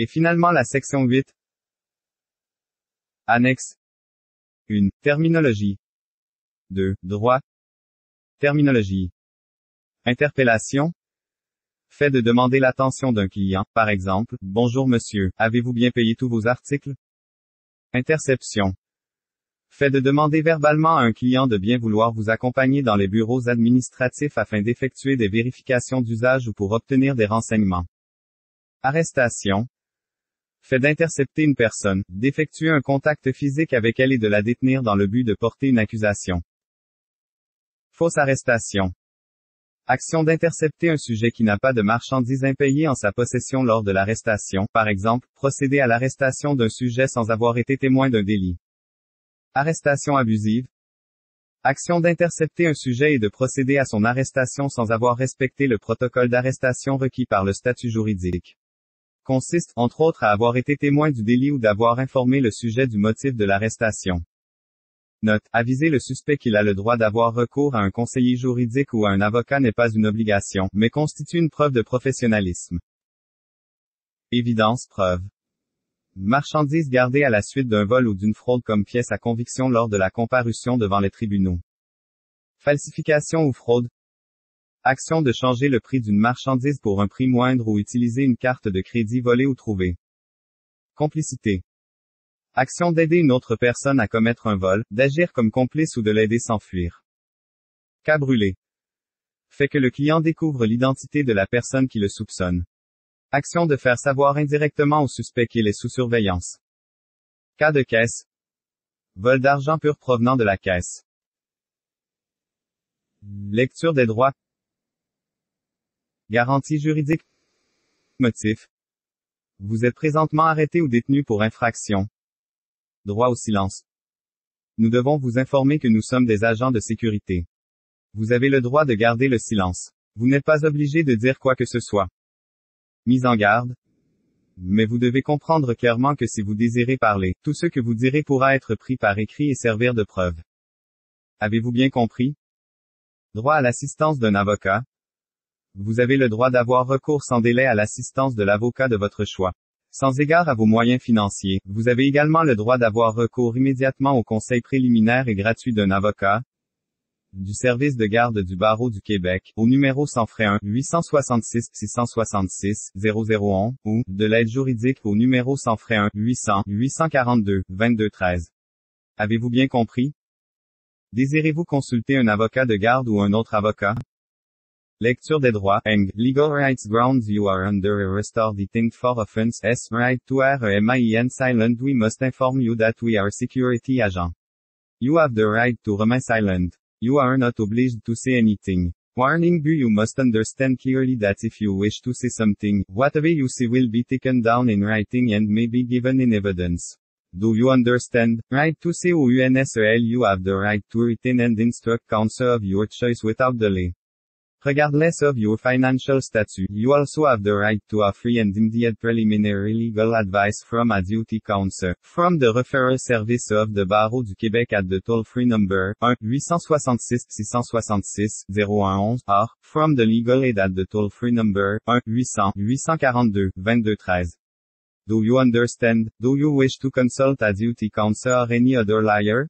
Et finalement la section 8. Annexe 1. Terminologie. 2. Droit. Terminologie. Interpellation. Fait de demander l'attention d'un client, par exemple, « Bonjour monsieur, avez-vous bien payé tous vos articles ?» Interception. Fait de demander verbalement à un client de bien vouloir vous accompagner dans les bureaux administratifs afin d'effectuer des vérifications d'usage ou pour obtenir des renseignements. Arrestation. Fait d'intercepter une personne, d'effectuer un contact physique avec elle et de la détenir dans le but de porter une accusation. Fausse arrestation. Action d'intercepter un sujet qui n'a pas de marchandises impayées en sa possession lors de l'arrestation, par exemple, procéder à l'arrestation d'un sujet sans avoir été témoin d'un délit. Arrestation abusive. Action d'intercepter un sujet et de procéder à son arrestation sans avoir respecté le protocole d'arrestation requis par le statut juridique. Consiste, entre autres, à avoir été témoin du délit ou d'avoir informé le sujet du motif de l'arrestation. Note, aviser le suspect qu'il a le droit d'avoir recours à un conseiller juridique ou à un avocat n'est pas une obligation, mais constitue une preuve de professionnalisme. Évidence, preuve. Marchandises gardées à la suite d'un vol ou d'une fraude comme pièce à conviction lors de la comparution devant les tribunaux. Falsification ou fraude. Action de changer le prix d'une marchandise pour un prix moindre ou utiliser une carte de crédit volée ou trouvée. Complicité. Action d'aider une autre personne à commettre un vol, d'agir comme complice ou de l'aider s'enfuir. Cas brûlé. Fait que le client découvre l'identité de la personne qui le soupçonne. Action de faire savoir indirectement au suspect qu'il est sous surveillance. Cas de caisse. Vol d'argent pur provenant de la caisse. Lecture des droits. Garantie juridique. Motif. Vous êtes présentement arrêté ou détenu pour infraction. Droit au silence. Nous devons vous informer que nous sommes des agents de sécurité. Vous avez le droit de garder le silence. Vous n'êtes pas obligé de dire quoi que ce soit. Mise en garde. Mais vous devez comprendre clairement que si vous désirez parler, tout ce que vous direz pourra être pris par écrit et servir de preuve. Avez-vous bien compris? Droit à l'assistance d'un avocat. Vous avez le droit d'avoir recours sans délai à l'assistance de l'avocat de votre choix. Sans égard à vos moyens financiers, vous avez également le droit d'avoir recours immédiatement au conseil préliminaire et gratuit d'un avocat, du service de garde du barreau du Québec, au numéro sans frais 1-866-666-0011, ou, de l'aide juridique au numéro sans frais 1-800-842-2213. Avez-vous bien compris? Désirez-vous consulter un avocat de garde ou un autre avocat? Lecture des droits. Eng. Legal rights grounds you are under arrest or detained for offense. S. Right to remain silent. We must inform you that we are security agent. You have the right to remain silent. You are not obliged to say anything. Warning: you must understand clearly that if you wish to say something, whatever you say will be taken down in writing and may be given in evidence. Do you understand? Right to say OUNSEL. You have the right to retain and instruct counsel of your choice without delay. Regardless of your financial status, you also have the right to a free and immediate preliminary legal advice from a duty counsel, from the referral service of the Barreau du Québec at the toll-free number 1-866-666-0111, or, from the legal aid at the toll-free number 1-800-842-2213. Do you understand? Do you wish to consult a duty counsel or any other lawyer?